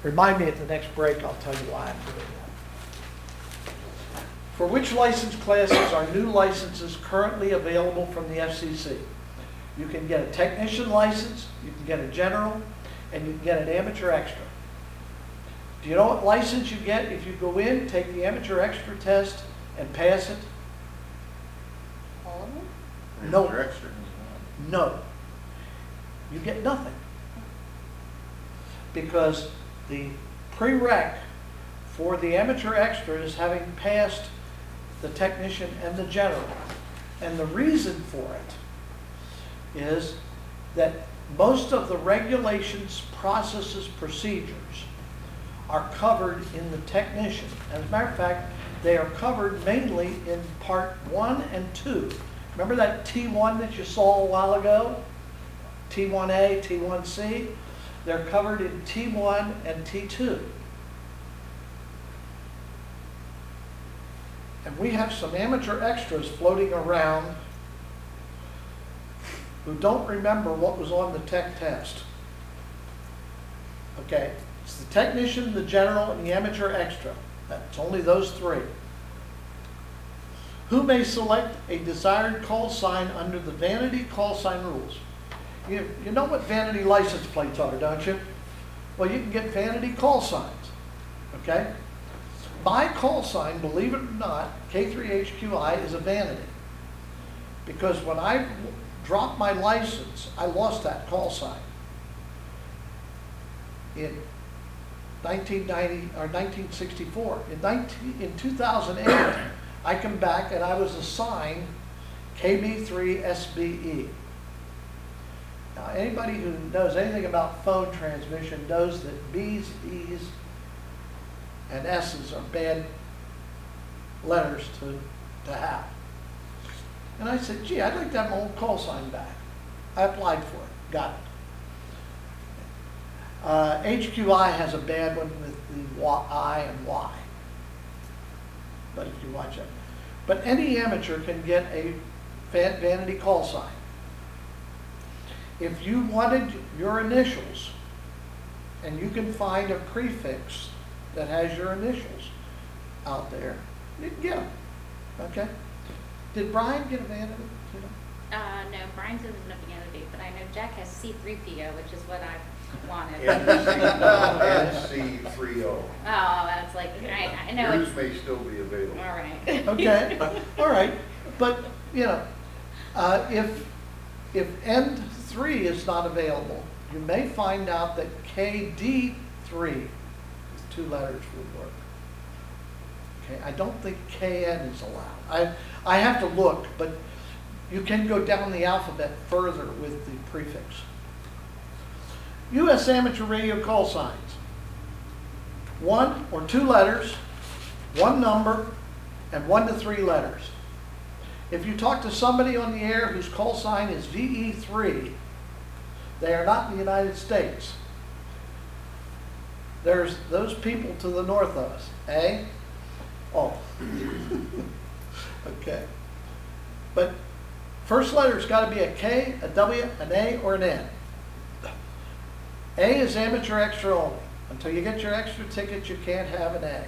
Remind me at the next break, I'll tell you why I'm doing that. For which license classes are new licenses currently available from the FCC? You can get a technician license, you can get a general, and you can get an amateur extra. Do you know what license you get if you go in, take the amateur extra test, and pass it? All of them? No. Amateur extra. No. You get nothing. Because the prereq for the amateur extra is having passed the technician and the general. And the reason for it is that most of the regulations, processes, procedures are covered in the technician. As a matter of fact, they are covered mainly in part 1 and 2. Remember that T1 that you saw a while ago? T1A, T1C? They're covered in T1 and T2. And we have some amateur extras floating around who don't remember what was on the tech test. Okay, it's the technician, the general, and the amateur extra. That's only those three. Who may select a desired call sign under the vanity call sign rules? You know what vanity license plates are, don't you? Well, you can get vanity call signs, okay? My call sign, believe it or not, K3HQI is a vanity. Because when I dropped my license, I lost that call sign. In 1990 or 1964. In 2008, I come back and I was assigned KB3SBE. Now, anybody who knows anything about phone transmission knows that B's, E's, and S's are bad letters to have. And I said, gee, I'd like to have my old call sign back. I applied for it, got it. HQI has a bad one with the I and Y. But if you watch it. But any amateur can get a vanity call sign. If you wanted your initials, and you can find a prefix that has your initials out there, you can get them. Okay? Did Brian get a vanity? You know? No, Brian doesn't know vanity, but I know Jack has C3PO, which is what I wanted. NC30. Oh, that's like, I know Yours it's, may still be available. all right. Okay, all right. But, you know, if N3 is not available, you may find out that KD3 with 2 letters would work. Okay, I don't think KN is allowed. I have to look, but you can go down the alphabet further with the prefix. U.S. amateur radio call signs. 1 or 2 letters, 1 number, and 1 to 3 letters. If you talk to somebody on the air whose call sign is VE3, they are not in the United States. There's those people to the north of us, eh? Oh. Okay. But first letter's got to be a K, a W, an A, or an N. A is amateur extra only. Until you get your extra ticket, you can't have an A.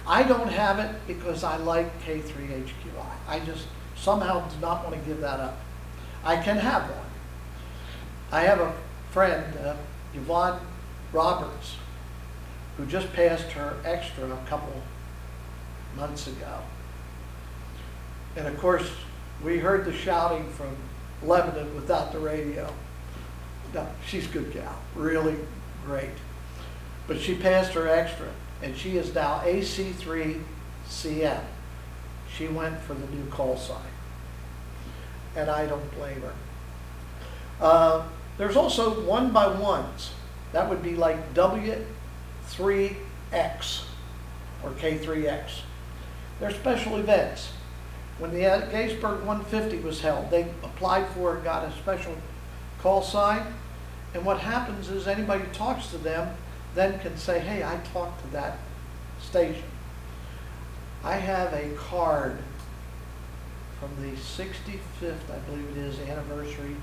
I don't have it because I like K3HQI. I just somehow do not want to give that up. I can have one. I have a friend, Yvonne Roberts, who just passed her extra a couple months ago. And of course, we heard the shouting from Lebanon without the radio. No, she's a good gal, really great. But she passed her extra, and she is now AC3CM. She went for the new call sign. And I don't blame her. There's also 1x1s. That would be like W3X or K3X. They're special events. When the Gettysburg 150 was held, they applied for it, got a special call sign. And what happens is anybody who talks to them then can say, hey, I talked to that station. I have a card from the 65th, I believe it is, anniversary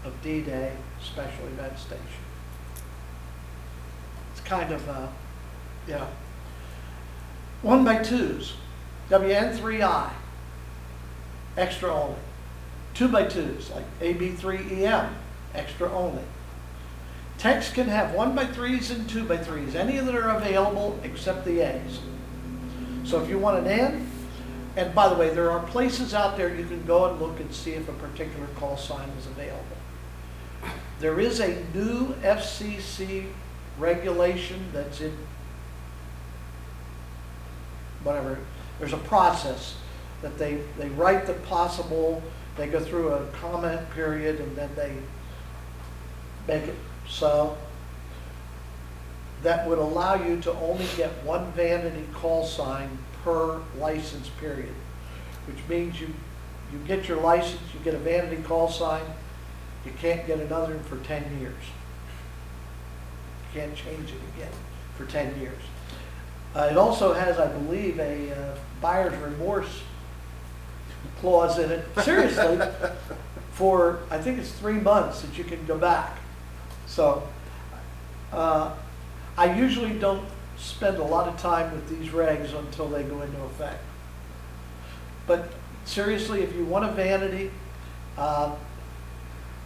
of D-Day Special Event Station. It's kind of, you know. 1x2s, WN3I, extra only. 2x2s, like AB3EM, extra only. Techs can have 1x3s and 2x3s, any that are available except the A's. So if you want an N, and by the way, there are places out there you can go and look and see if a particular call sign is available. There is a new FCC regulation that's in, whatever, there's a process that they write the possible, they go through a comment period, and then they make it so that would allow you to only get one vanity call sign per license period, which means you get your license, you get a vanity call sign, you can't get another one for 10 years. You can't change it again for 10 years. It also has, I believe, a buyer's remorse clause in it, seriously, for, I think it's 3 months that you can go back. So, I usually don't spend a lot of time with these regs until they go into effect. But seriously, if you want a vanity,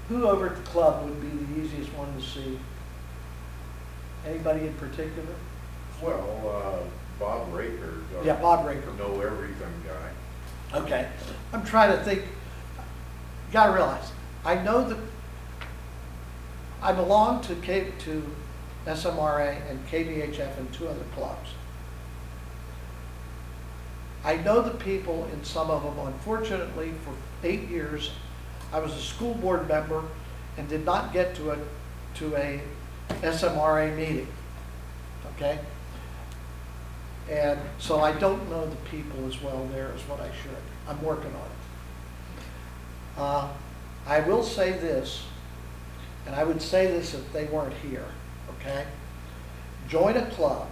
who over at the club would be the easiest one to see? Anybody in particular? Well, Bob Raker. Yeah, Bob Raker. Know everything guy. Okay, I'm trying to think. You gotta realize, I know that I belong to SMRA and KVHF and 2 other clubs. I know the people in some of them. Unfortunately, for 8 years, I was a school board member and did not get to a SMRA meeting. Okay? And so I don't know the people as well there as what I should. I'm working on it. I will say this, and I would say this if they weren't here, okay? Join a club,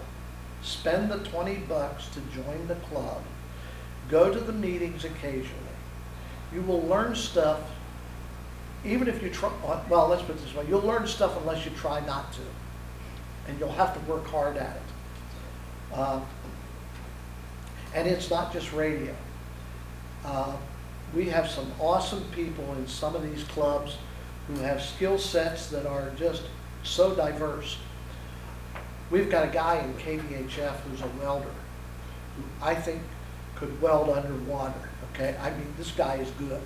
spend the $20 to join the club, go to the meetings occasionally. You will learn stuff, even if you try, well, let's put it this way, you'll learn stuff unless you try not to. And you'll have to work hard at it. And it's not just radio. We have some awesome people in some of these clubs who have skill sets that are just so diverse. We've got a guy in KVHF who's a welder, who I think could weld underwater, okay? I mean, this guy is good.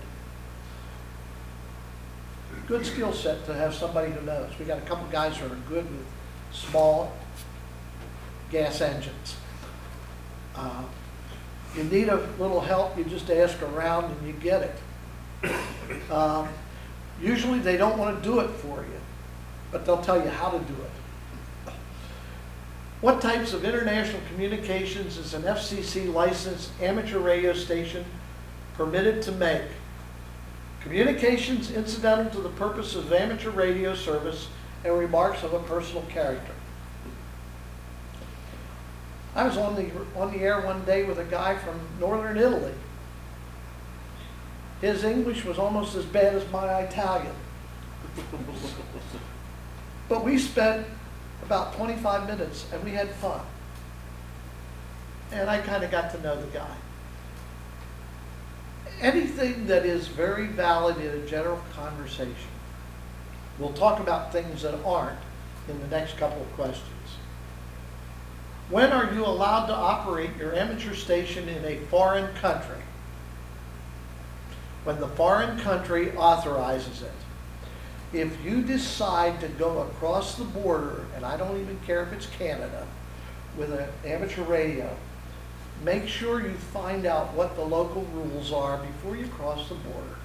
Good skill set to have somebody who knows. We got a couple guys who are good with small gas engines. You need a little help, you just ask around and you get it. Usually they don't want to do it for you, but they'll tell you how to do it. What types of international communications is an FCC licensed amateur radio station permitted to make? Communications incidental to the purpose of amateur radio service and remarks of a personal character. I was on the air one day with a guy from northern Italy. His English was almost as bad as my Italian. But we spent about 25 minutes and we had fun. And I kind of got to know the guy. Anything that is very valid in a general conversation. We'll talk about things that aren't in the next couple of questions. When are you allowed to operate your amateur station in a foreign country? When the foreign country authorizes it. If you decide to go across the border, and I don't even care if it's Canada, with an amateur radio, make sure you find out what the local rules are before you cross the border.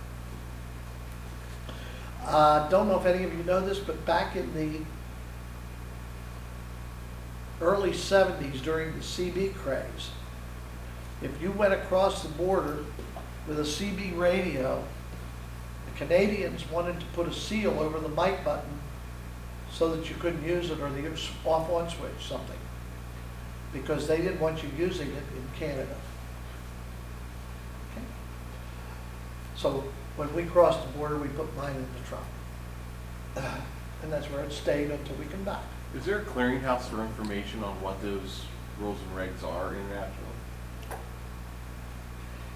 Don't know if any of you know this, but back in the early 70s during the CB craze, if you went across the border with a CB radio, the Canadians wanted to put a seal over the mic button so that you couldn't use it, or the off-on switch, something, because they didn't want you using it in Canada. Okay. So when we crossed the border, we put mine in the trunk. And that's where it stayed until we come back. Is there a clearinghouse for information on what those rules and regs are internationally?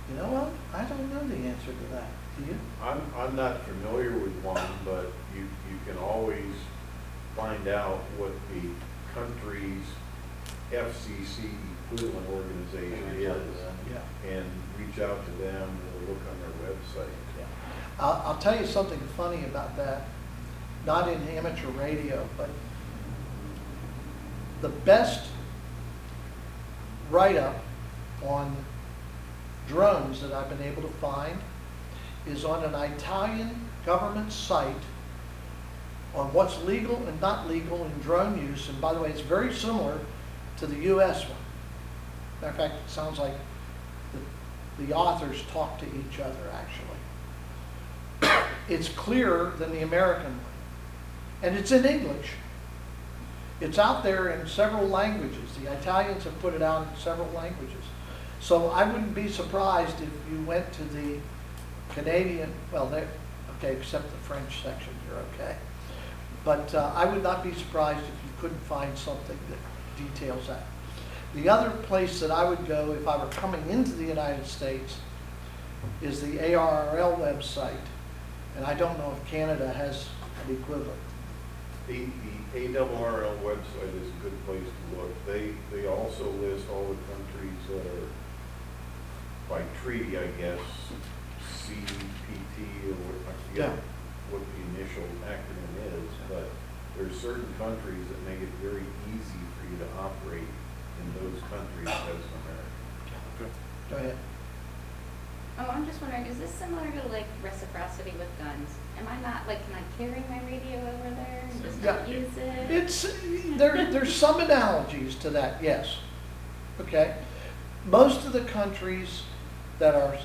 You know what? I don't know the answer to that. Do you? I'm not familiar with one, but you can always find out what the country's FCC equivalent organization is Yeah. and reach out to them or look on their website. Yeah. I'll tell you something funny about that, not in amateur radio, but the best write-up on drones that I've been able to find is on an Italian government site on what's legal and not legal in drone use. And by the way, it's very similar to the US one. Matter of fact, it sounds like the authors talk to each other, actually. It's clearer than the American one. And it's in English. It's out there in several languages. The Italians have put it out in several languages. So I wouldn't be surprised if you went to the Canadian, well, they're, okay, except the French section, you're okay. But I would not be surprised if you couldn't find something that details that. The other place that I would go if I were coming into the United States is the ARRL website. And I don't know if Canada has an equivalent. The ARRL website is a good place to look. They also list all the countries that are by treaty, I guess, CPT or what, I forget Yeah. what the initial acronym is, but there's certain countries that make it very easy for you to operate in those countries as an American. Go ahead. Oh, I'm just wondering, is this similar to like reciprocity with guns? Am I not, like, can I carry my radio over there and just not Yeah. use it? There's some analogies to that, yes. Okay? Most of the countries that are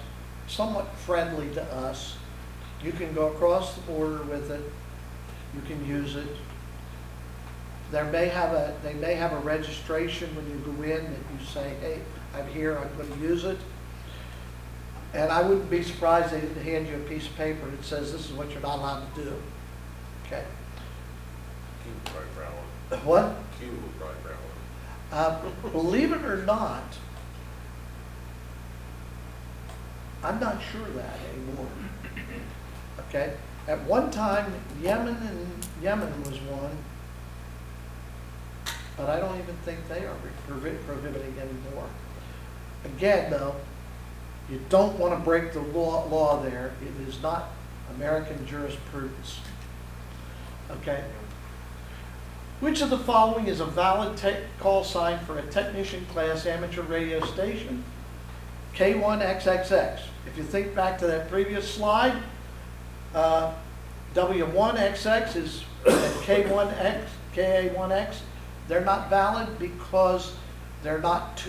somewhat friendly to us, you can go across the border with it, you can use it. They may have a registration when you go in that you say, hey, I'm here, I'm going to use it. And I wouldn't be surprised they didn't hand you a piece of paper that says this is what you're not allowed to do. Okay? Cuba probably brown one. What? Cuba would probably brown one. Believe it or not, I'm not sure of that anymore. Okay? At one time, Yemen was one, but I don't even think they are prohibiting anymore. Again, though, you don't want to break the law there. It is not American jurisprudence. Okay? Which of the following is a valid call sign for a technician class amateur radio station? K1XXX. If you think back to that previous slide, W1XX is K1X, KA1X. They're not valid because they're not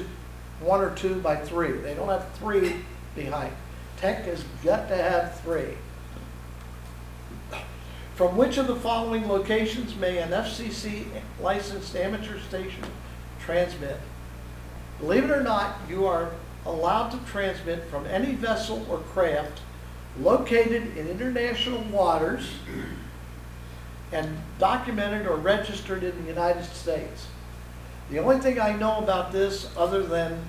1 or 2 by 3. They don't have 3 behind. Tech has got to have 3. From which of the following locations may an FCC licensed amateur station transmit? Believe it or not, you are allowed to transmit from any vessel or craft located in international waters and documented or registered in the United States. The only thing I know about this, other than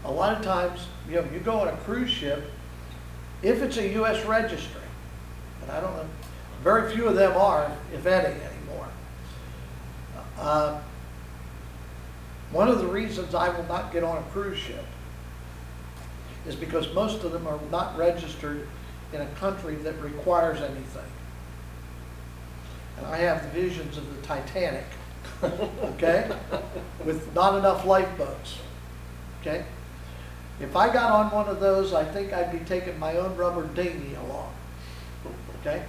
a lot of times, you know, you go on a cruise ship, if it's a U.S. registry, and I don't know, very few of them are, if any, anymore. One of the reasons I will not get on a cruise ship is because most of them are not registered in a country that requires anything. And I have the visions of the Titanic, okay, with not enough lifeboats, okay? If I got on one of those, I think I'd be taking my own rubber dinghy along, okay?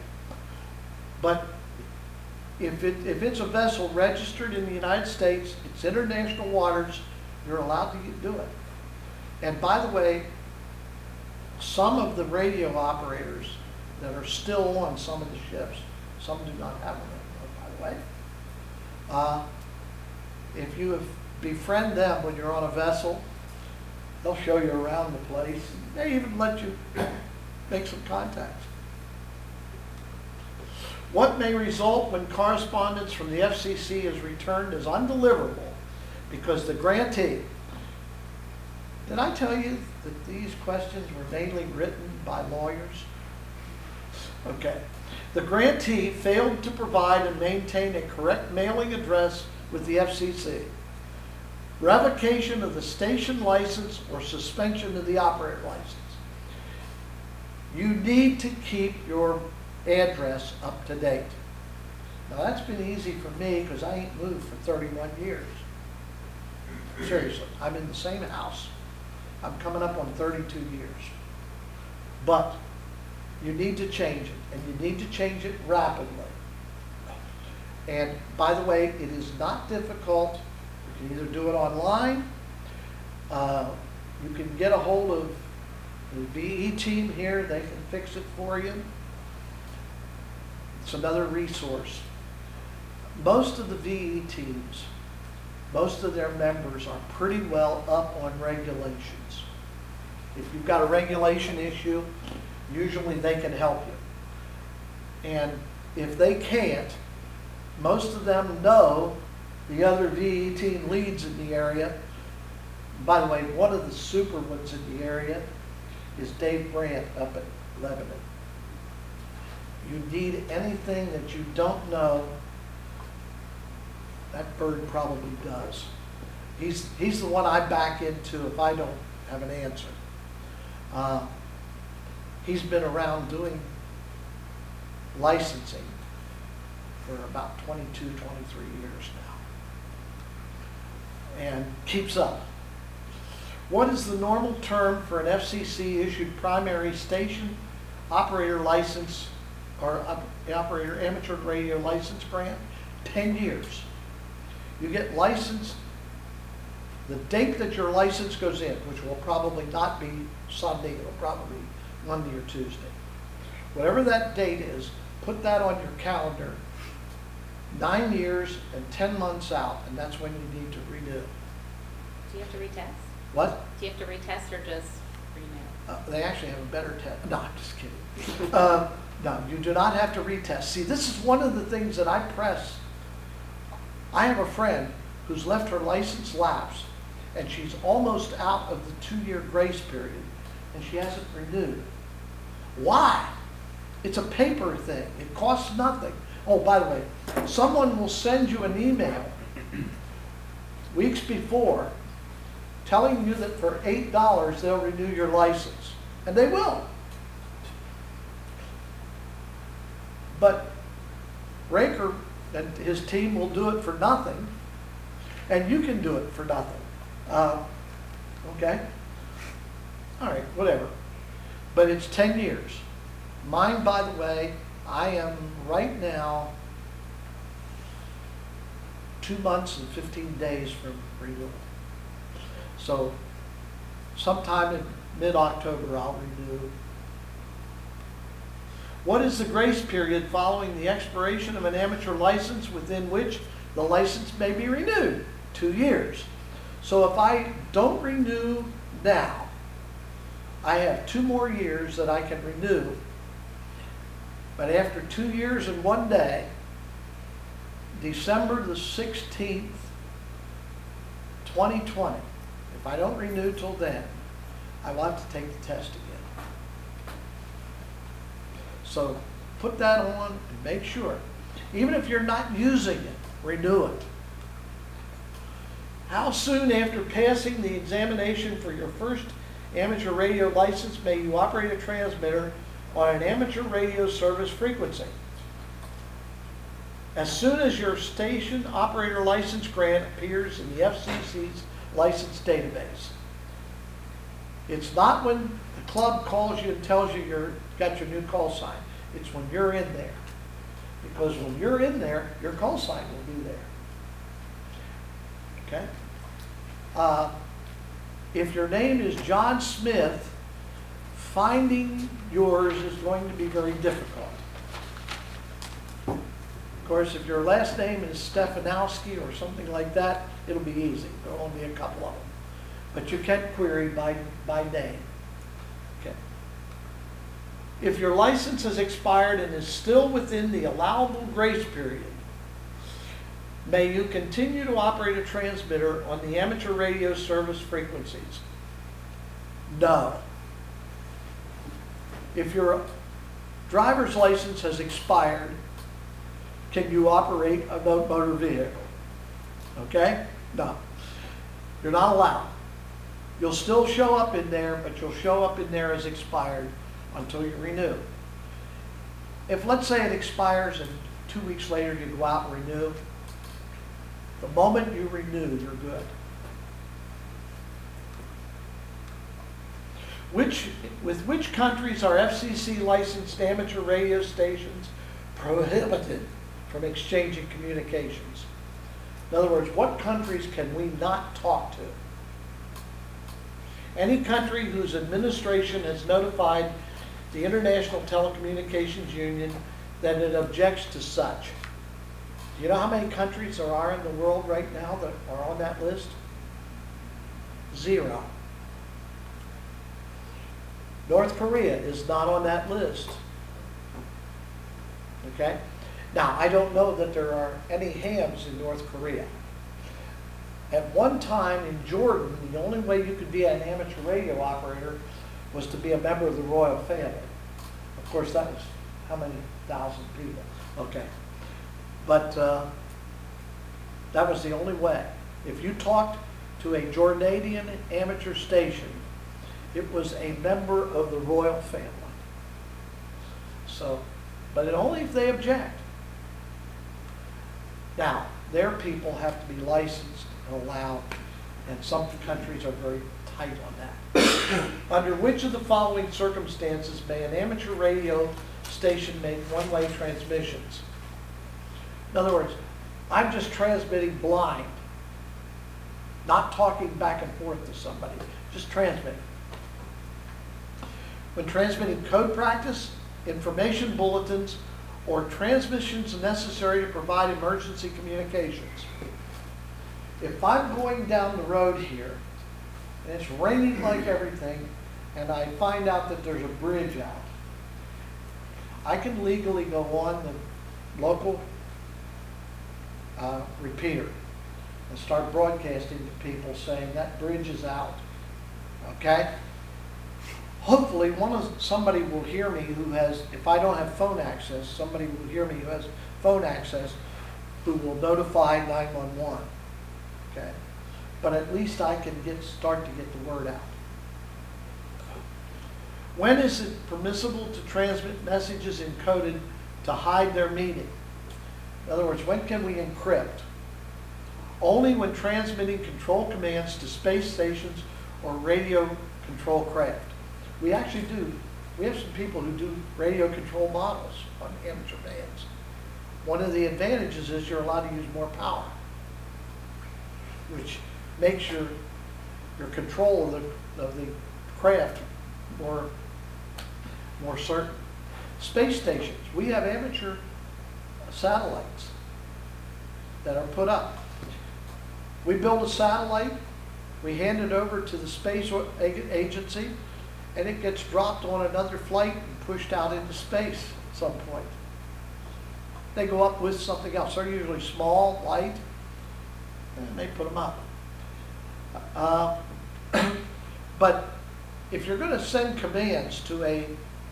But if it's a vessel registered in the United States, it's international waters, you're allowed to do it. And by the way, some of the radio operators that are still on some of the ships, some do not have them anymore, by the way. If you befriend them when you're on a vessel, they'll show you around the place. They even let you make some contacts. What may result when correspondence from the FCC is returned as undeliverable because the grantee, did I tell you that these questions were mainly written by lawyers? Okay. The grantee failed to provide and maintain a correct mailing address with the FCC. Revocation of the station license or suspension of the operator license. You need to keep your address up to date. Now that's been easy for me because I ain't moved for 31 years. Seriously, I'm in the same house. I'm coming up on 32 years. But you need to change it, and you need to change it rapidly. And by the way, it is not difficult. You can either do it online, you can get a hold of the VE team here, they can fix it for you. It's another resource. Most of the VE teams, most of their members are pretty well up on regulations. If you've got a regulation issue, usually they can help you. And if they can't, most of them know the other VE team leads in the area. By the way, one of the super ones in the area is Dave Brandt up at Lebanon. You need anything that you don't know, that bird probably does. He's the one I back into if I don't have an answer. He's been around doing licensing for about 22, 23 years now, and keeps up. What is the normal term for an FCC issued primary station operator license or operator amateur radio license grant? 10 years. You get licensed the date that your license goes in, which will probably not be Sunday, it'll probably be Monday or Tuesday. Whatever that date is, put that on your calendar 9 years and 10 months out, and that's when you need to renew. Do you have to retest? What? Do you have to retest or just renew? They actually have a better test. No, I'm just kidding. No, you do not have to retest. See, this is one of the things that I press. I have a friend who's left her license lapse, and she's almost out of the 2-year grace period, and she hasn't renewed. Why? It's a paper thing. It costs nothing. Oh, by the way, someone will send you an email weeks before telling you that for $8 they'll renew your license. And they will. But Raker and his team will do it for nothing, and you can do it for nothing. Okay? All right, whatever. But it's 10 years. Mine, by the way, I am right now 2 months and 15 days from renewal. So sometime in mid-October I'll renew. What is the grace period following the expiration of an amateur license within which the license may be renewed? 2 years. So if I don't renew now, I have 2 more years that I can renew. But after 2 years and 1 day, December the 16th, 2020, if I don't renew till then, I will have to take the test again. So put that on and make sure. Even if you're not using it, renew it. How soon after passing the examination for your first amateur radio license may you operate a transmitter on an amateur radio service frequency? As soon as your station operator license grant appears in the FCC's license database. It's not when the club calls you and tells you you've got your new call sign. It's when you're in there. Because when you're in there, your call sign will be there. Okay? If your name is John Smith, finding yours is going to be very difficult. Of course, if your last name is Stefanowski or something like that, it'll be easy. There'll only be a couple of them. But you can query by name. Okay. If your license has expired and is still within the allowable grace period, may you continue to operate a transmitter on the amateur radio service frequencies? No. If your driver's license has expired, can you operate a motor vehicle? Okay? No. You're not allowed. You'll still show up in there, but you'll show up in there as expired until you renew. If, let's say, it expires and 2 weeks later you go out and renew, the moment you renew, you're good. With which countries are FCC licensed amateur radio stations prohibited from exchanging communications? In other words, what countries can we not talk to? Any country whose administration has notified the International Telecommunications Union that it objects to such. Do you know how many countries there are in the world right now that are on that list? 0. North Korea is not on that list. Okay? Now, I don't know that there are any hams in North Korea. At one time in Jordan, the only way you could be an amateur radio operator was to be a member of the royal family. Of course, that was how many thousand people? Okay. But that was the only way. If you talked to a Jordanian amateur station, it was a member of the royal family. So, but only if they object. Now, their people have to be licensed and allowed, and some countries are very tight on that. Under which of the following circumstances may an amateur radio station make one-way transmissions? In other words, I'm just transmitting blind, not talking back and forth to somebody, just transmitting. When transmitting code practice, information bulletins, or transmissions necessary to provide emergency communications. If I'm going down the road here, and it's raining like everything, and I find out that there's a bridge out, I can legally go on the local repeater and start broadcasting to people saying that bridge is out. Okay? Hopefully somebody will hear me who has, if I don't have phone access, somebody will hear me who has phone access who will notify 911. Okay? But at least I can start to get the word out. When is it permissible to transmit messages encoded to hide their meaning? In other words, when can we encrypt? Only when transmitting control commands to space stations or radio control craft. We actually do. We have some people who do radio control models on amateur bands. One of the advantages is you're allowed to use more power, which makes your control of the craft more certain. Space stations. We have amateur satellites that are put up. We build a satellite, we hand it over to the space agency, and it gets dropped on another flight and pushed out into space at some point. They go up with something else. They're usually small, light, and they put them up. But if you're going to send commands to a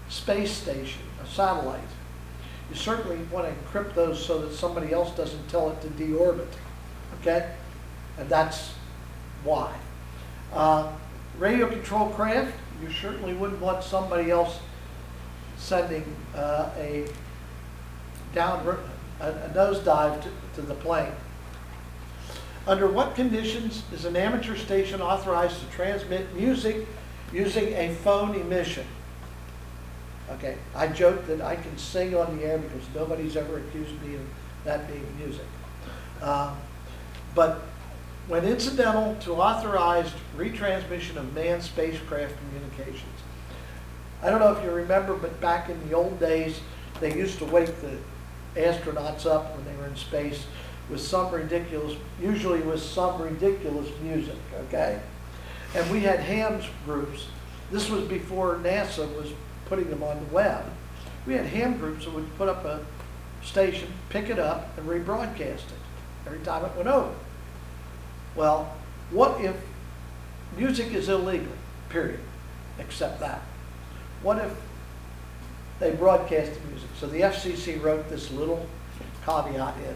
space station, a satellite, you certainly want to encrypt those so that somebody else doesn't tell it to deorbit. Okay? And that's why. Radio control craft, you certainly wouldn't want somebody else sending a nosedive to the plane. Under what conditions is an amateur station authorized to transmit music using a phone emission? Okay, I joke that I can sing on the air because nobody's ever accused me of that being music. But when incidental to authorized retransmission of manned spacecraft communications. I don't know if you remember, but back in the old days, they used to wake the astronauts up when they were in space with some ridiculous, usually with some ridiculous music, okay? And we had hams groups. This was before NASA was putting them on the web. We had ham groups that would put up a station, pick it up, and rebroadcast it every time it went over. Well, what if music is illegal, period, except that? What if they broadcast the music? So the FCC wrote this little caveat in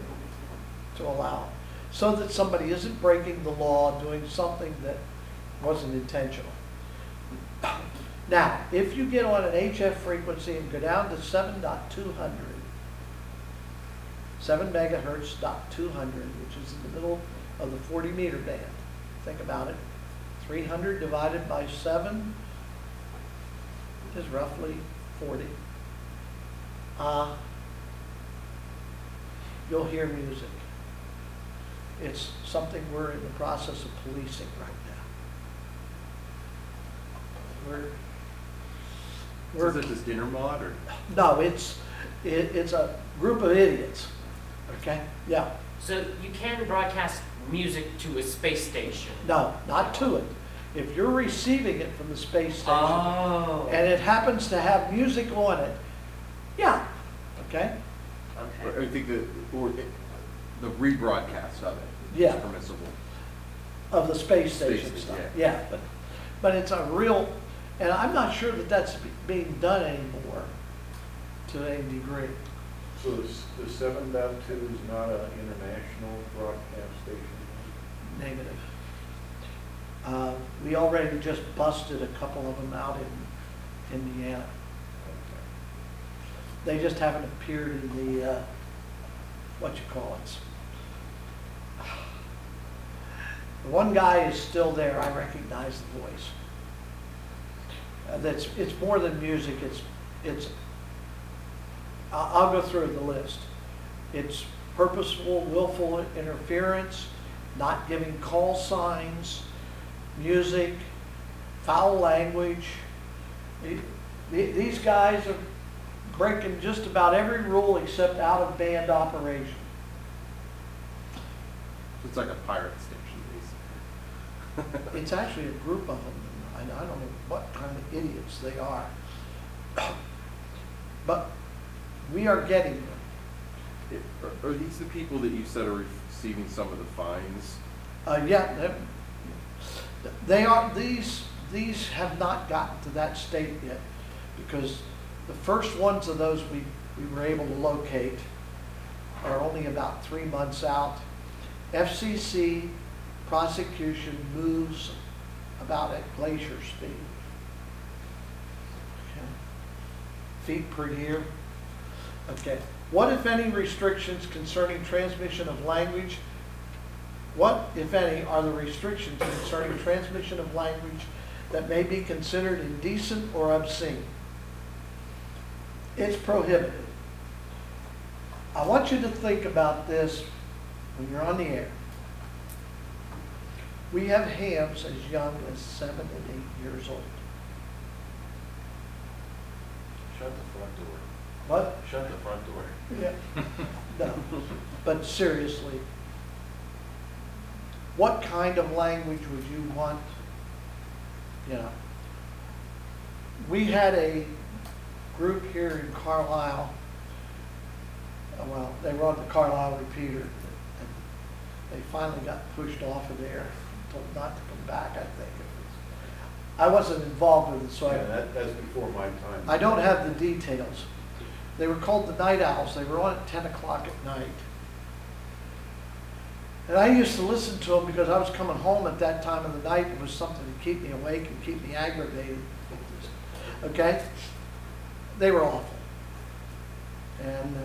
to allow, so that somebody isn't breaking the law, doing something that wasn't intentional. Now, if you get on an HF frequency and go down to 7.200, 7 megahertz dot 200, which is in the middle of the 40 meter band, think about it. 300 divided by 7 is roughly 40. You'll hear music. It's something we're in the process of policing right now. So is it this dinner mod or? No, it's a group of idiots. Okay? Yeah. So you can broadcast music to a space station? No, not to it. If you're receiving it from the space station Oh. and it happens to have music on it, yeah. Okay? Okay. I think the rebroadcast of it Yeah. is permissible. Of the space Space station station, stuff. Yeah, but it's a real, and I'm not sure that that's being done anymore to any degree. So the 7.2 is not an international broadcast station? Negative. We already just busted a couple of them out in Indiana. They just haven't appeared in the, what you call it. The one guy is still there, I recognize the voice. It's more than music, I'll go through the list. It's purposeful, willful interference, not giving call signs, music, foul language. These guys are breaking just about every rule except out-of-band operation. It's like a pirate station, basically. It's actually a group of them, and I don't know what kind of idiots they are. But we are getting them. Are these the people that you said are receiving some of the fines? Yeah, they are, these have not gotten to that state yet, because the first ones of those we were able to locate are only about 3 months out. FCC prosecution moves about at glacier speed. Okay. Feet per year. Okay. What, if any, restrictions concerning transmission of language? What, if any, are the restrictions concerning transmission of language that may be considered indecent or obscene? It's prohibited. I want you to think about this when you're on the air. We have hams as young as 7 and 8 years old. Shut the front door. What? Shut the front door. Yeah. No. But seriously, what kind of language would you want? You know, we had a group here in Carlisle. Well, they were on the Carlisle repeater, and they finally got pushed off of there, told not to come back, I think. I wasn't involved with it, so That's before my time. I don't have the details. They were called the Night Owls. They were on at 10 o'clock at night. And I used to listen to them because I was coming home at that time of the night. It was something to keep me awake and keep me aggravated. Okay? They were awful. And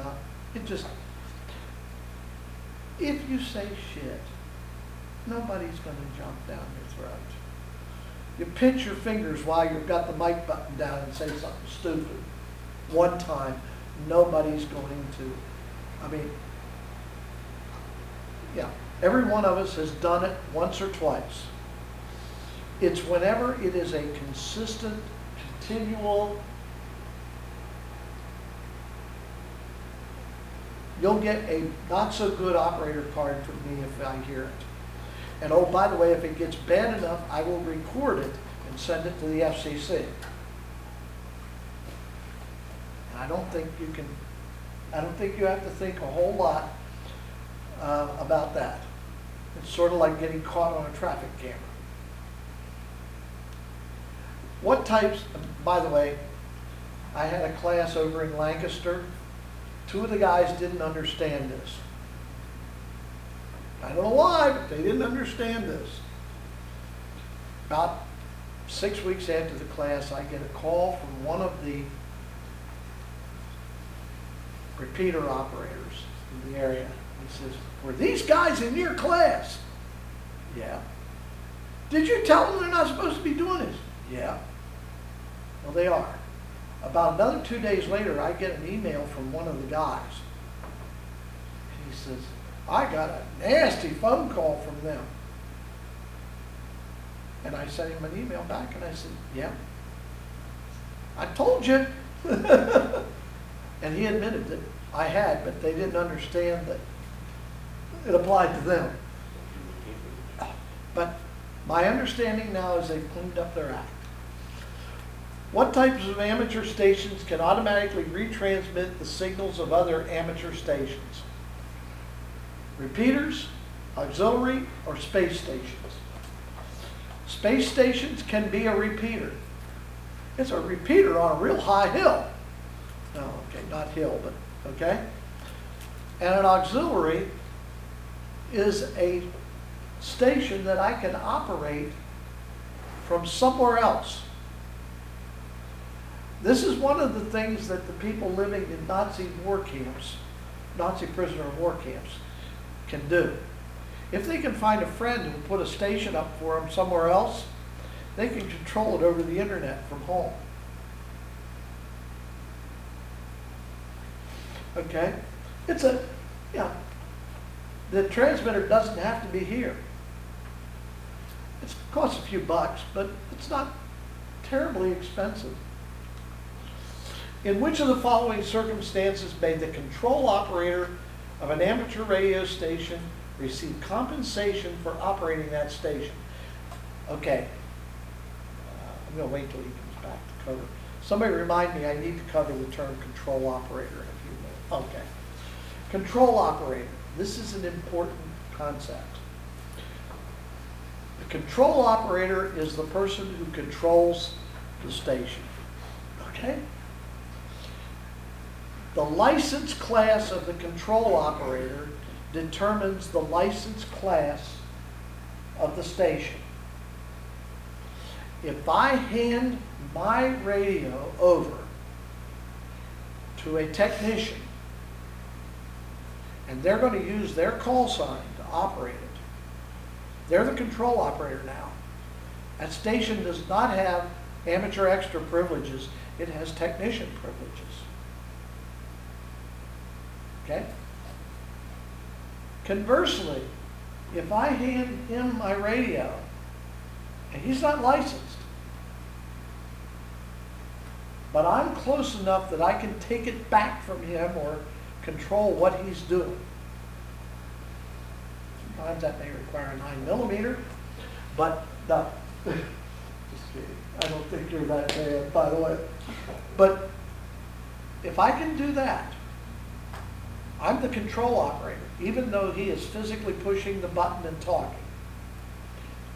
it just, if you say shit, nobody's going to jump down your throat. You pinch your fingers while you've got the mic button down and say something stupid. One time, nobody's going to, I mean, yeah, every one of us has done it once or twice. It's whenever it is a consistent, continual, you'll get a not so good operator card from me if I hear it. And oh, by the way, if it gets bad enough, I will record it and send it to the FCC. I don't think you have to think a whole lot about that. It's sort of like getting caught on a traffic camera. What types, by the way, I had a class over in Lancaster. 2 of the guys didn't understand this. I don't know why, but they didn't understand this. About 6 weeks after the class, I get a call from one of the repeater operators in the area. He says, "Were these guys in your class?" "Yeah." "Did you tell them they're not supposed to be doing this?" "Yeah." "Well, they are." About another 2 days later, I get an email from one of the guys. He says, "I got a nasty phone call from them." And I sent him an email back and I said, "Yeah, I told you." And he admitted that I had, but they didn't understand that it applied to them. But my understanding now is they've cleaned up their act. What types of amateur stations can automatically retransmit the signals of other amateur stations? Repeaters, auxiliary, or space stations? Space stations can be a repeater. It's a repeater on a real high hill. No, okay, not hill, but okay. And an auxiliary is a station that I can operate from somewhere else. This is one of the things that the people living in Nazi war camps, Nazi prisoner of war camps, can do. If they can find a friend who will put a station up for them somewhere else, they can control it over the internet from home. Okay? It's a, yeah, the transmitter doesn't have to be here. It costs a few bucks, but it's not terribly expensive. In which of the following circumstances may the control operator of an amateur radio station receive compensation for operating that station? Okay. I'm going to wait till he comes back to cover. Somebody remind me I need to cover the term control operator in a few minutes. Okay. Control operator. This is an important concept. The control operator is the person who controls the station. Okay? The license class of the control operator determines the license class of the station. If I hand my radio over to a technician and they're going to use their call sign to operate it, they're the control operator now. That station does not have amateur extra privileges, it has technician privileges. Okay? Conversely, if I hand him my radio and he's not licensed, but I'm close enough that I can take it back from him or control what he's doing. Sometimes that may require a 9mm, but no. Just kidding. I don't think you're that bad, by the way. But if I can do that, I'm the control operator, even though he is physically pushing the button and talking.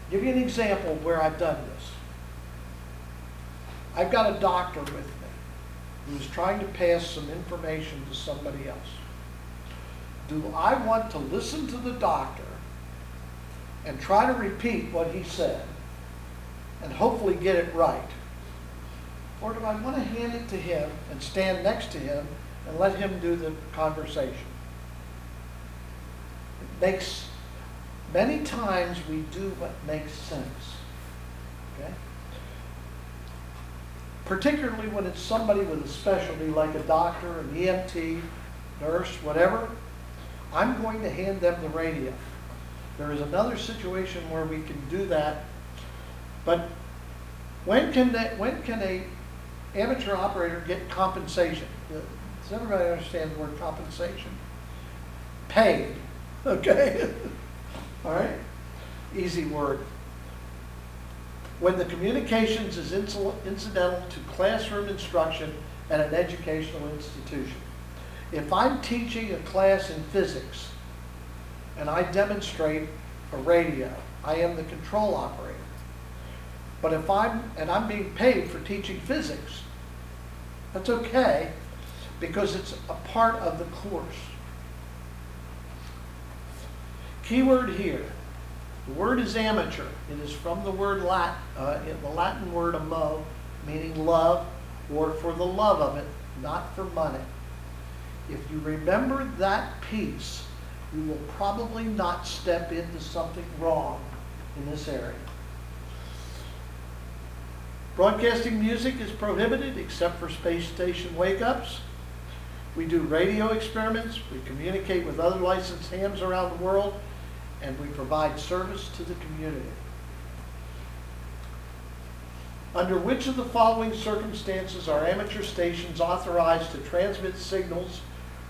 Give you an example of where I've done this. I've got a doctor with me who's trying to pass some information to somebody else. Do I want to listen to the doctor and try to repeat what he said and hopefully get it right? Or do I want to hand it to him and stand next to him and let him do the conversation? It makes, many times we do what makes sense. Okay? Particularly when it's somebody with a specialty like a doctor, an EMT, nurse, whatever, I'm going to hand them the radio. There is another situation where we can do that, but when can a amateur operator get compensation? Does everybody understand the word compensation? Paid, okay? All right? Easy word. When the communications is incidental to classroom instruction at an educational institution. If I'm teaching a class in physics and I demonstrate a radio, I am the control operator. But if I'm being paid for teaching physics, that's okay because it's a part of the course. Keyword here. The word is amateur. It is from the word the Latin word amo, meaning love, or for the love of it, not for money. If you remember that piece, you will probably not step into something wrong in this area. Broadcasting music is prohibited except for space station wake-ups. We do radio experiments, we communicate with other licensed hams around the world, and we provide service to the community. Under which of the following circumstances are amateur stations authorized to transmit signals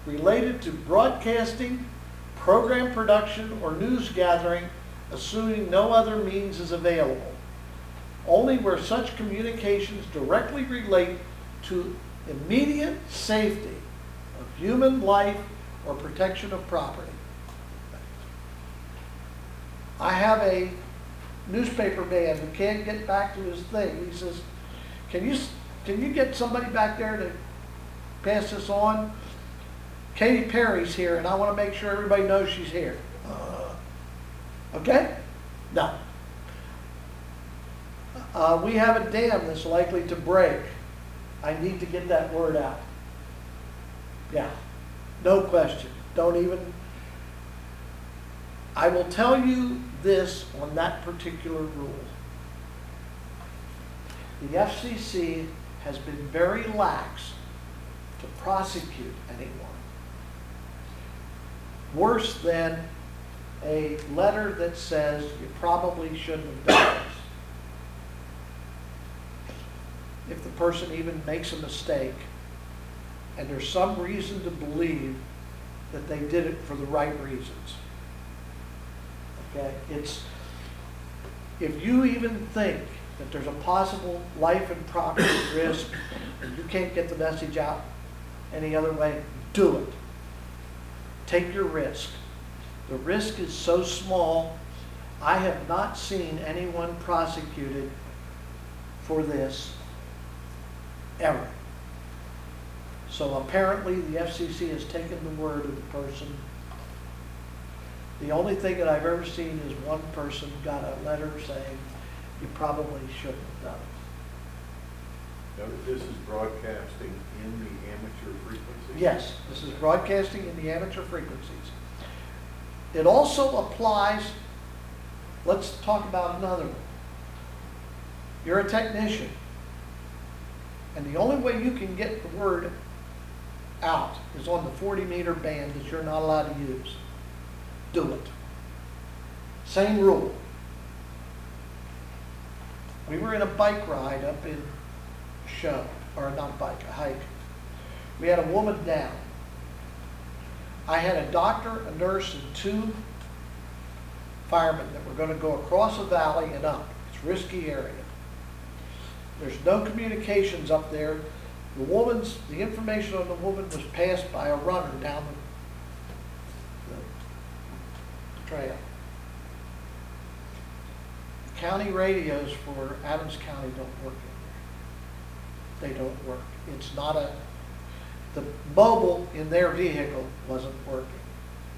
related to broadcasting, program production, or news gathering, assuming no other means is available? Only where such communications directly relate to immediate safety of human life or protection of property. I have a newspaper man who can't get back to his thing. He says, can you get somebody back there to pass this on? Katy Perry's here and I want to make sure everybody knows she's here. Okay? No. We have a dam that's likely to break. I need to get that word out. Yeah, no question. Don't even. I will tell you this on that particular rule. The FCC has been very lax to prosecute anyone. Worse than a letter that says you probably shouldn't have done this. If the person even makes a mistake and there's some reason to believe that they did it for the right reasons. Okay? If you even think that there's a possible life and property risk and you can't get the message out any other way, do it. Take your risk. The risk is so small, I have not seen anyone prosecuted for this ever. So apparently the FCC has taken the word of the person. The only thing that I've ever seen is one person got a letter saying you probably shouldn't have done it. Now, this is broadcasting in the amateur frequency? Yes, this is broadcasting in the amateur frequencies. It also applies, let's talk about another one. You're a technician. And the only way you can get the word out is on the 40-meter band that you're not allowed to use. Do it. Same rule. We were in a bike ride up in Show, or not bike, a hike. We had a woman down. I had a doctor, a nurse, and 2 firemen that were going to go across a valley and up. It's a risky area. There's no communications up there. The information on the woman was passed by a runner down the trail. The county radios for Adams County don't work in there. They don't work. It's not the mobile in their vehicle wasn't working.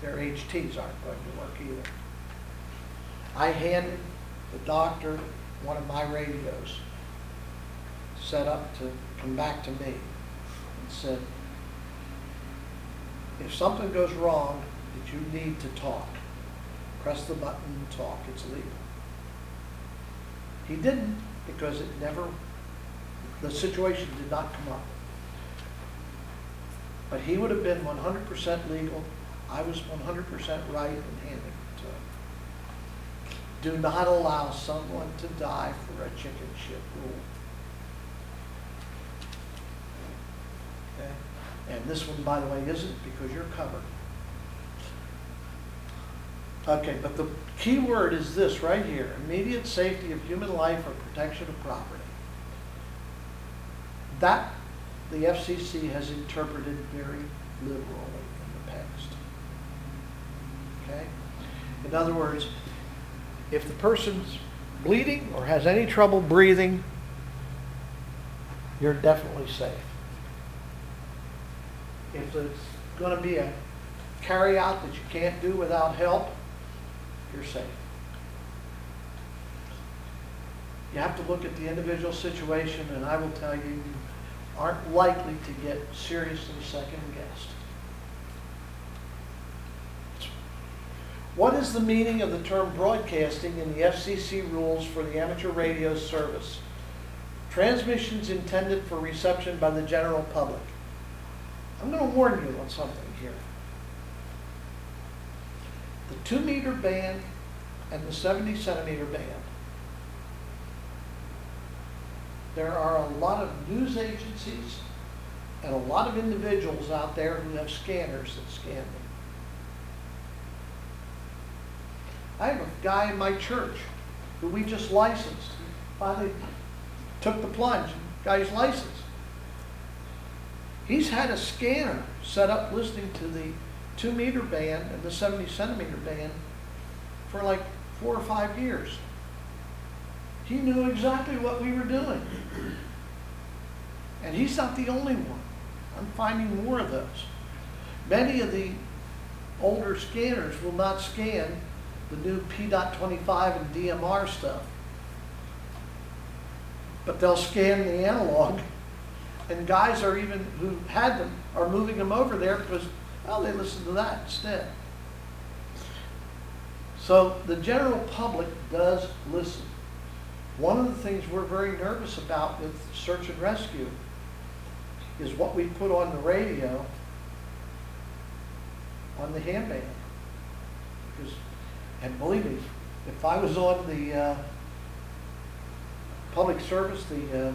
Their HTs aren't going to work either. I handed the doctor one of my radios set up to come back to me and said, if something goes wrong that you need to talk, press the button and talk, it's legal. He didn't because the situation did not come up. But he would have been 100% legal. I was 100% right in handing it to him. Do not allow someone to die for a chicken shit rule. Okay? And this one, by the way, isn't because you're covered. Okay, but the key word is this right here: immediate safety of human life or protection of property. That the FCC has interpreted very liberally in the past. Okay? In other words, if the person's bleeding or has any trouble breathing, you're definitely safe. If it's going to be a carry out that you can't do without help, you're safe. You have to look at the individual situation, and I will tell you, you aren't likely to get seriously second guessed. What is the meaning of the term broadcasting in the FCC rules for the amateur radio service? Transmissions intended for reception by the general public. I'm going to warn you on something here. The 2-meter band and the 70-centimeter band. There are a lot of news agencies and a lot of individuals out there who have scanners that scan them. I have a guy in my church who we just licensed. He finally took the plunge and got his license. He's had a scanner set up listening to the 2-meter band and the 70-centimeter band for like 4 or 5 years. He knew exactly what we were doing. And he's not the only one. I'm finding more of those. Many of the older scanners will not scan the new P.25 and DMR stuff. But they'll scan the analog. And guys are even, who had them, are moving them over there because, well, they listen to that instead. So the general public does listen. One of the things we're very nervous about with search and rescue is what we put on the radio on the handband. Because, and believe me, if I was on the public service, the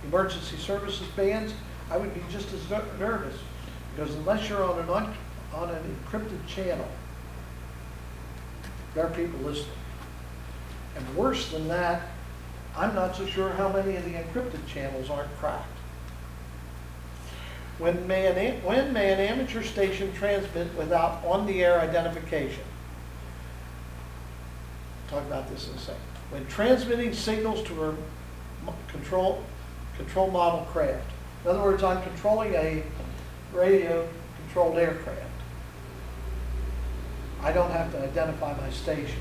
emergency services bands, I would be just as nervous. Because unless you're on an encrypted channel, there are people listening. And worse than that, I'm not so sure how many of the encrypted channels aren't cracked. When may an amateur station transmit without on-the-air identification? Talk about this in a second. When transmitting signals to a control model craft. In other words, I'm controlling a radio-controlled aircraft. I don't have to identify my station.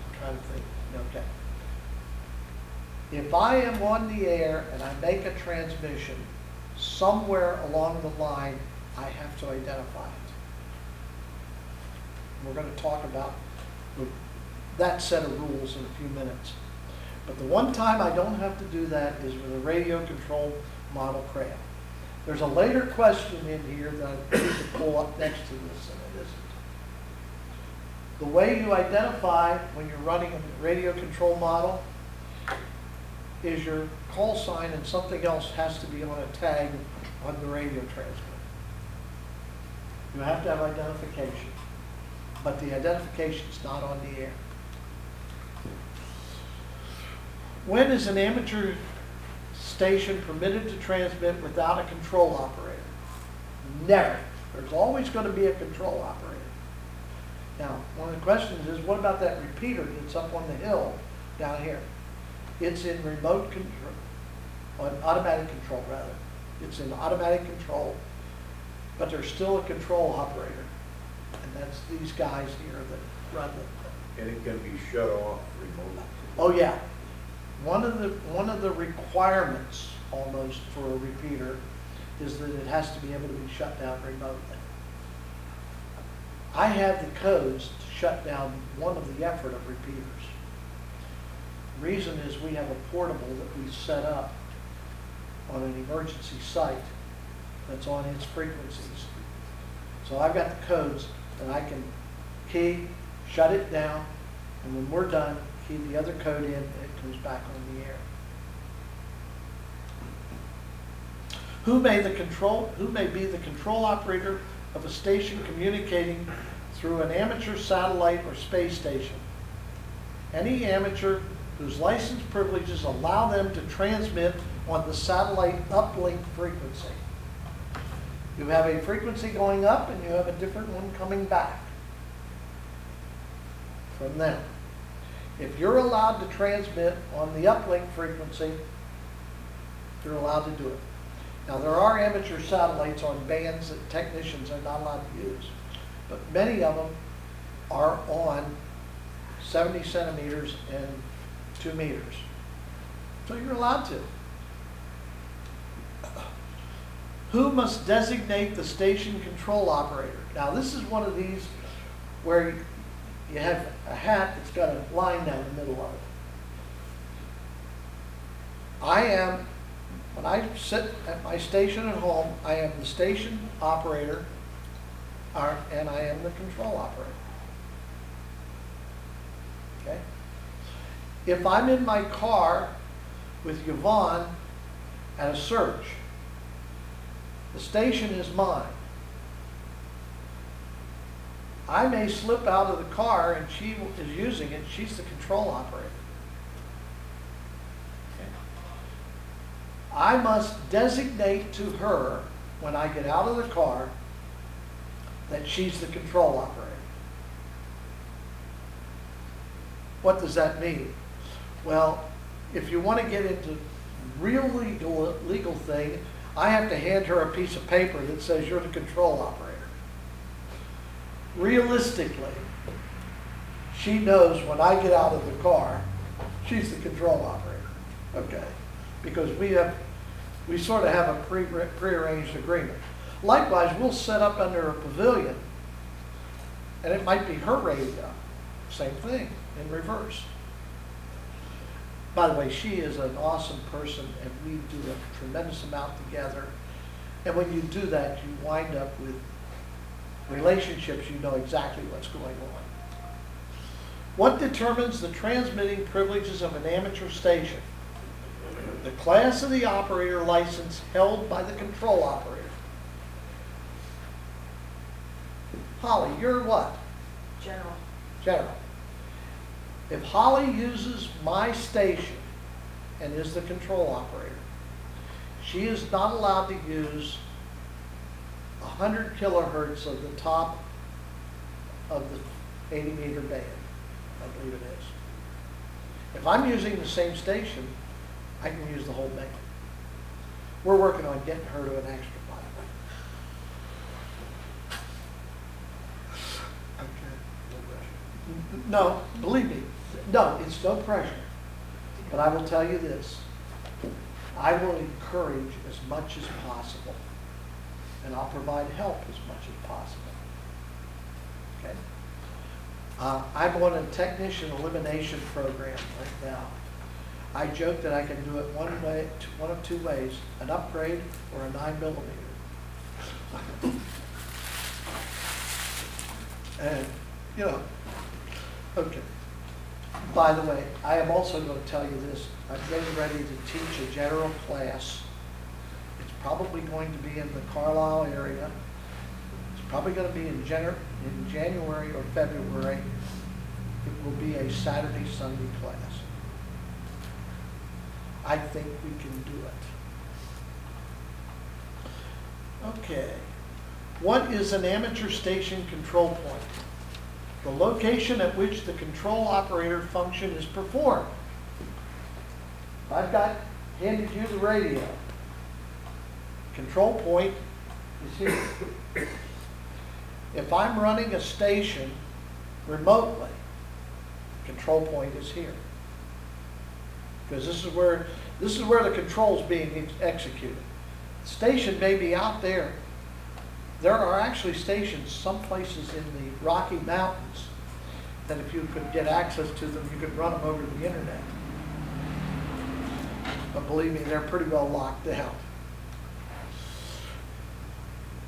I'm trying to think. Okay. If I am on the air and I make a transmission, somewhere along the line, I have to identify it. We're going to talk about that set of rules in a few minutes. But the one time I don't have to do that is with a radio-controlled model craft. There's a later question in here that I need to pull up next to this, and it isn't. The way you identify when you're running a radio control model is your call sign, and something else has to be on a tag on the radio transmitter. You have to have identification, but the identification is not on the air. When is an amateur station permitted to transmit without a control operator? Never. There's always going to be a control operator. Now, one of the questions is, what about that repeater that's up on the hill down here? It's in remote control, on automatic control rather. It's in automatic control, but there's still a control operator. And that's these guys here that run the... And it can be shut off remotely. Oh yeah. One of the requirements almost for a repeater is that it has to be able to be shut down remotely. I have the codes to shut down one of the effort of repeaters. The reason is we have a portable that we set up on an emergency site that's on its frequencies. So I've got the codes that I can key, shut it down, and when we're done, key the other code in, and it comes back on the air. Who may be the control operator of a station communicating through an amateur satellite or space station? Any amateur whose license privileges allow them to transmit on the satellite uplink frequency. You have a frequency going up and you have a different one coming back from them. If you're allowed to transmit on the uplink frequency, you're allowed to do it. Now, there are amateur satellites on bands that technicians are not allowed to use, but many of them are on 70 centimeters and 2 meters. So you're allowed to. Who must designate the station control operator? Now, this is one of these where you have a hat that's got a line down the middle of it. When I sit at my station at home, I am the station operator, and I am the control operator. Okay? If I'm in my car with Yvonne at a search, the station is mine. I may slip out of the car and she is using it, she's the control operator. Okay. I must designate to her when I get out of the car that she's the control operator. What does that mean? Well, if you want to get into real legal thing, I have to hand her a piece of paper that says you're the control operator. Realistically, she knows when I get out of the car, she's the control operator, okay? Because we sort of have a prearranged agreement. Likewise, we'll set up under a pavilion, and it might be her radio. Same thing, in reverse. By the way, she is an awesome person, and we do a tremendous amount together. And when you do that, you wind up with relationships, you know exactly what's going on. What determines the transmitting privileges of an amateur station? The class of the operator license held by the control operator. Holly, you're what? General. General. If Holly uses my station and is the control operator, she is not allowed to use 100 kilohertz of the top of the 80 meter band, I believe it is. If I'm using the same station, I can use the whole band. We're working on getting her to an extra, by the way. Okay. No, believe me, no, it's no pressure. But I will tell you this, I will encourage as much as possible, and I'll provide help as much as possible. Okay? I'm on a technician elimination program right now. I joke that I can do it one of two ways, an upgrade or a 9mm. And, you know, okay. By the way, I am also going to tell you this. I'm getting ready to teach a general class. It's probably going to be in the Carlisle area. It's probably going to be in January or February. It will be a Saturday, Sunday class. I think we can do it. Okay. What is an amateur station control point? The location at which the control operator function is performed. I've handed you the radio. Control point is here. If I'm running a station remotely, control point is here. Because this is where the control is being executed. The station may be out there. There are actually stations, some places in the Rocky Mountains, that if you could get access to them, you could run them over the internet. But believe me, they're pretty well locked down.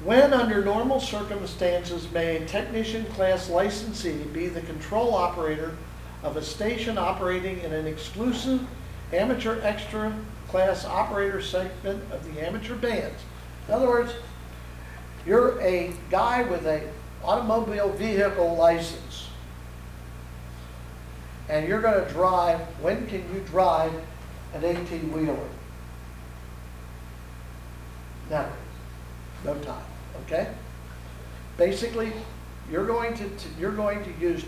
When, under normal circumstances, may a technician class licensee be the control operator of a station operating in an exclusive amateur extra class operator segment of the amateur bands? In other words, you're a guy with an automobile vehicle license, and you're going to drive. When can you drive an 18-wheeler? Never. No time, okay? Basically, you're going to use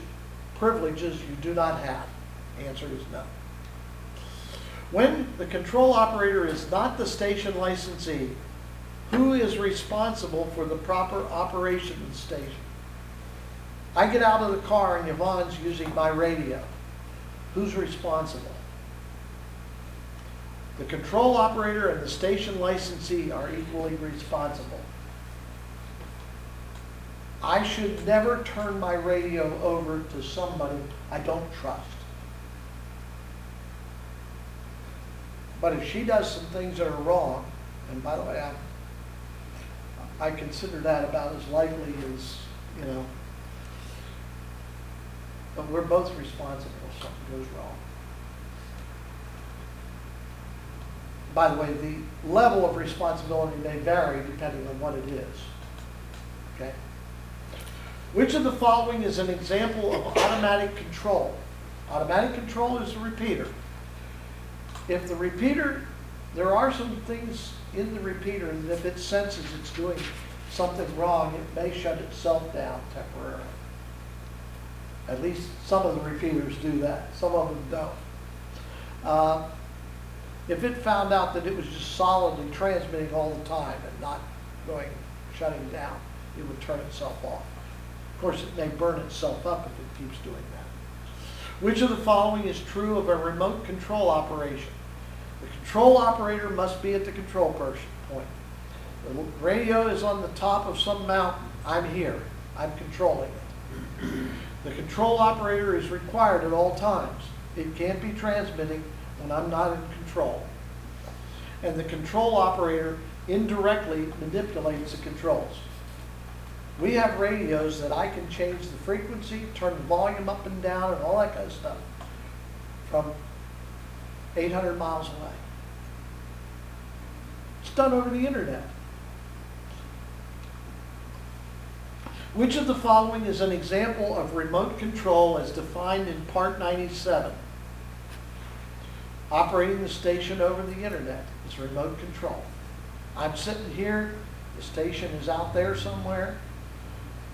privileges you do not have. Answer is no. When the control operator is not the station licensee, who is responsible for the proper operation of the station? I get out of the car and Yvonne's using my radio. Who's responsible? The control operator and the station licensee are equally responsible. I should never turn my radio over to somebody I don't trust. But if she does some things that are wrong, and by the way, I consider that about as likely as, you know, but we're both responsible if something goes wrong. By the way, the level of responsibility may vary depending on what it is. Okay? Which of the following is an example of automatic control? Automatic control is the repeater. If the repeater, there are some things in the repeater that if it senses it's doing something wrong, it may shut itself down temporarily. At least some of the repeaters do that. Some of them don't. If it found out that it was just solidly transmitting all the time and not shutting down, it would turn itself off. Of course, it may burn itself up if it keeps doing that. Which of the following is true of a remote control operation? The control operator must be at the control point. The radio is on the top of some mountain. I'm here. I'm controlling it. The control operator is required at all times. It can't be transmitting when I'm not in control. And the control operator indirectly manipulates the controls. We have radios that I can change the frequency, turn the volume up and down, and all that kind of stuff from 800 miles away. It's done over the internet. Which of the following is an example of remote control as defined in Part 97? Operating the station over the internet is remote control. I'm sitting here, the station is out there somewhere,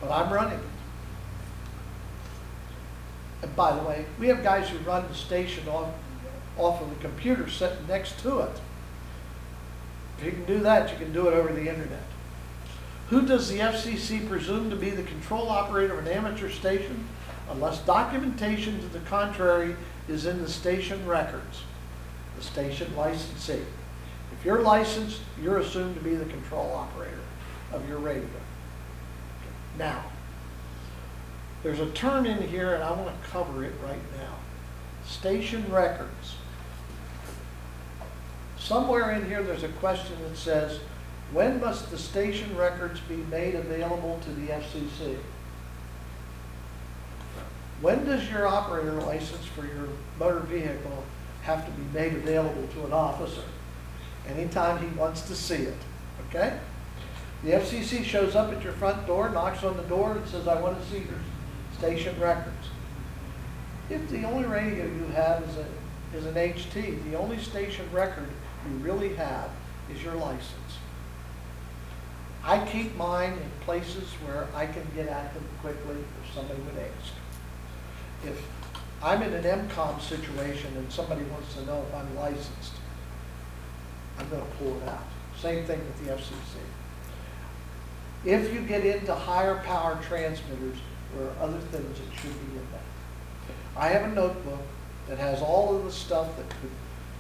but I'm running it. And by the way, we have guys who run the station off of the computer sitting next to it. If you can do that, you can do it over the internet. Who does the FCC presume to be the control operator of an amateur station unless documentation to the contrary is in the station records? The station licensee. If you're licensed, you're assumed to be the control operator of your radio. Now, there's a term in here, and I want to cover it right now. Station records. Somewhere in here there's a question that says, when must the station records be made available to the FCC? When does your operator license for your motor vehicle have to be made available to an officer? Anytime he wants to see it, okay? The FCC shows up at your front door, knocks on the door, and says, I want to see your station records. If the only radio you have is an HT, the only station record you really have is your license. I keep mine in places where I can get at them quickly if somebody would ask. If I'm in an MCOM situation and somebody wants to know if I'm licensed, I'm going to pull it out. Same thing with the FCC. If you get into higher power transmitters, there are other things that should be in that. I have a notebook that has all of the stuff that could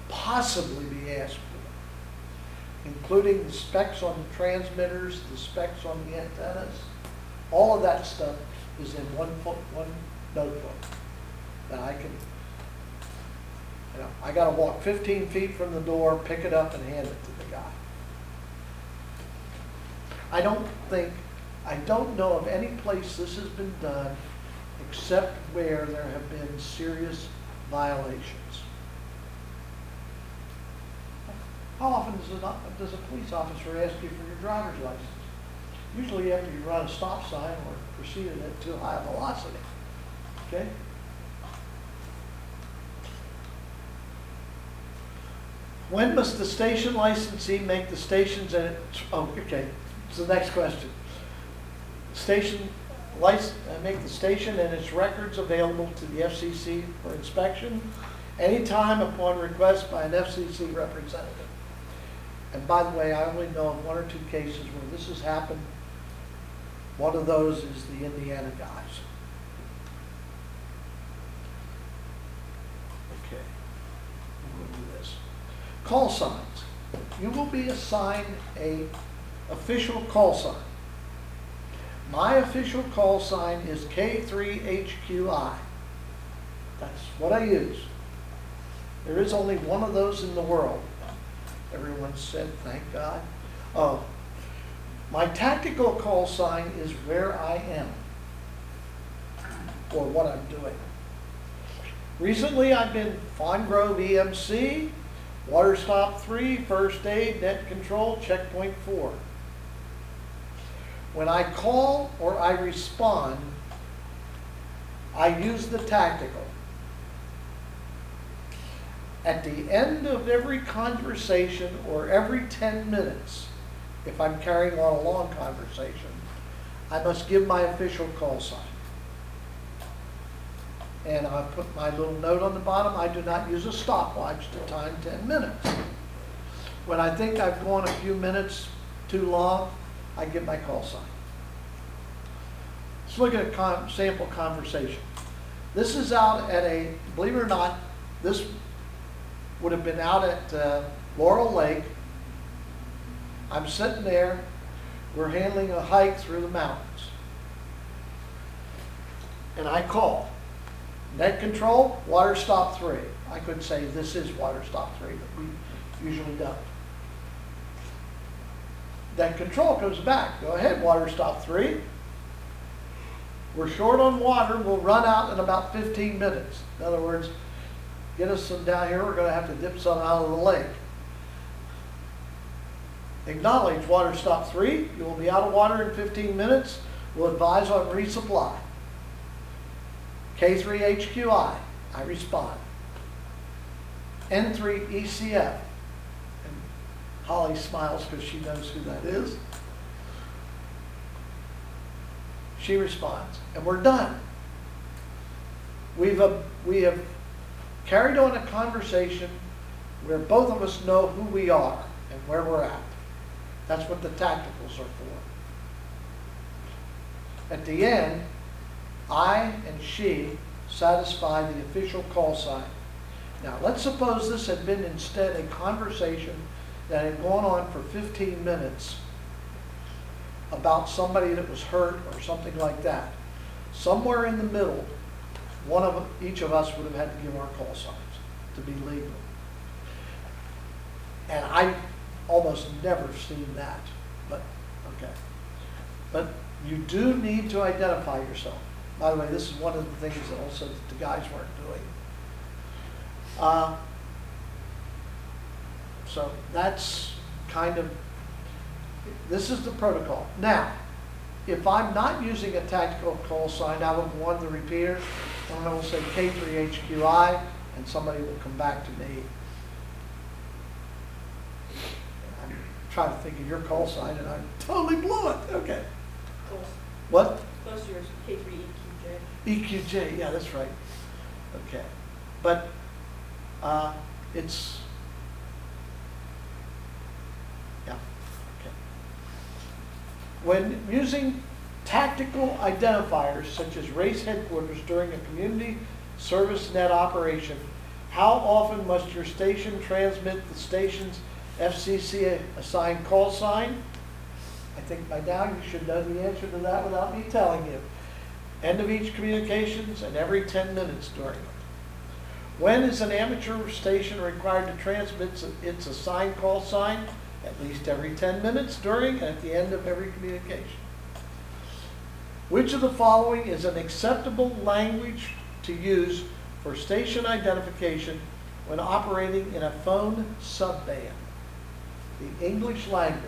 possibly be asked for, including the specs on the transmitters, the specs on the antennas. All of that stuff is in one notebook that I can, I got to walk 15 feet from the door, pick it up, and hand it to the guy. I don't know of any place this has been done except where there have been serious violations. How often does a police officer ask you for your driver's license? Usually after you run a stop sign or proceeded at too high a velocity. Okay? When must the station licensee make the stations and, oh, okay, so the next question. Make the station and its records available to the FCC for inspection anytime upon request by an FCC representative. And by the way, I only know of 1 or 2 cases where this has happened. One of those is the Indiana guys. Okay, we'll do this. Call signs. You will be assigned a official call sign. My official call sign is K3HQI. That's what I use. There is only one of those in the world. Everyone said, thank God. Oh, my tactical call sign is where I am or what I'm doing. Recently, I've been Fawn Grove EMC, Water Stop 3, First Aid, Net Control, Checkpoint 4. When I call or I respond, I use the tactical. At the end of every conversation or every 10 minutes, if I'm carrying on a long conversation, I must give my official call sign. And I put my little note on the bottom, I do not use a stopwatch to time 10 minutes. When I think I've gone a few minutes too long, I give my call sign. Let's look at a sample conversation. This is out at a, believe it or not, this would have been out at Laurel Lake. I'm sitting there, we're handling a hike through the mountains. And I call. Net Control, Water Stop 3. I could say this is Water Stop 3, but we usually don't. Net Control comes back. Go ahead, Water Stop 3. We're short on water. We'll run out in about 15 minutes. In other words, get us some down here. We're going to have to dip some out of the lake. Acknowledge Water Stop 3. You will be out of water in 15 minutes. We'll advise on resupply. K3HQI. I respond. N3ECF. And Holly smiles because she knows who that is. She responds, and we're done. We have carried on a conversation where both of us know who we are and where we're at. That's what the tacticals are for. At the end, I and she satisfy the official call sign. Now, let's suppose this had been instead a conversation that had gone on for 15 minutes about somebody that was hurt or something like that. Somewhere in the middle, each of us would have had to give our call signs to be legal. And I almost never seen that, but okay. But you do need to identify yourself. By the way, this is one of the things that also the guys weren't doing. So that's kind of, this is the protocol. Now, if I'm not using a tactical call sign, I will go on the repeater and I will say K3HQI and somebody will come back to me. I'm trying to think of your call sign and I totally blew it. Okay. Close. What? Close to yours, K3EQJ. EQJ, yeah, that's right. Okay. But it's, yeah, okay. When using tactical identifiers such as race headquarters during a community service net operation, how often must your station transmit the station's FCC assigned call sign? I think by now you should know the answer to that without me telling you. End of each communications and every 10 minutes during it. When is an amateur station required to transmit its assigned call sign? At least every 10 minutes during and at the end of every communication. Which of the following is an acceptable language to use for station identification when operating in a phone subband? The English language.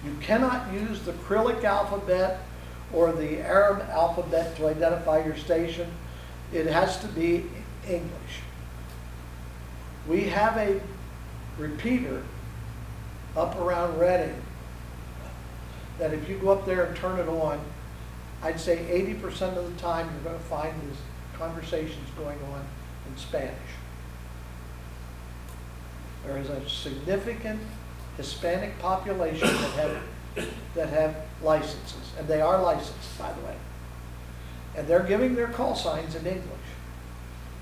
You cannot use the Cyrillic alphabet or the Arab alphabet to identify your station. It has to be English. We have a repeater up around Reading, that if you go up there and turn it on, I'd say 80% of the time you're gonna find these conversations going on in Spanish. There is a significant Hispanic population that have licenses, and they are licensed, by the way. And they're giving their call signs in English.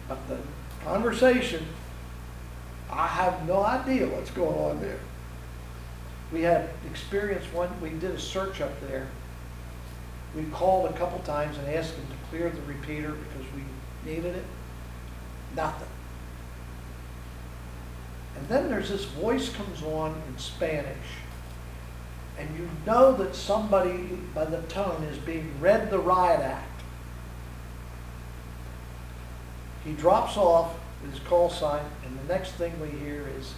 But the conversation, I have no idea what's going on there. We had experience we did a search up there. We called a couple times and asked them to clear the repeater because we needed it. Nothing. And then there's this voice comes on in Spanish. And you know that somebody, by the tone, is being read the riot act. He drops off with his call sign, and the next thing we hear is,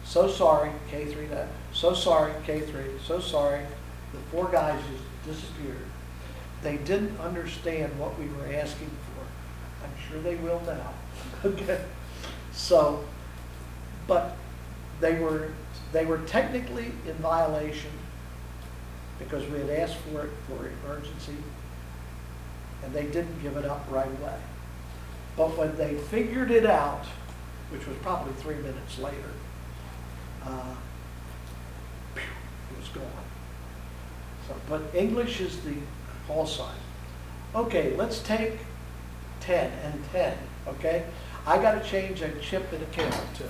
so sorry, K3, so sorry, K3, so sorry. The 4 guys just disappeared. They didn't understand what we were asking for. I'm sure they will now. Okay. So, but they were technically in violation because we had asked for it for emergency, and they didn't give it up right away. But when they figured it out, which was probably 3 minutes later, it was gone. So, but English is the call sign. Okay, let's take 10 and 10, okay? I gotta change a chip in a camera too.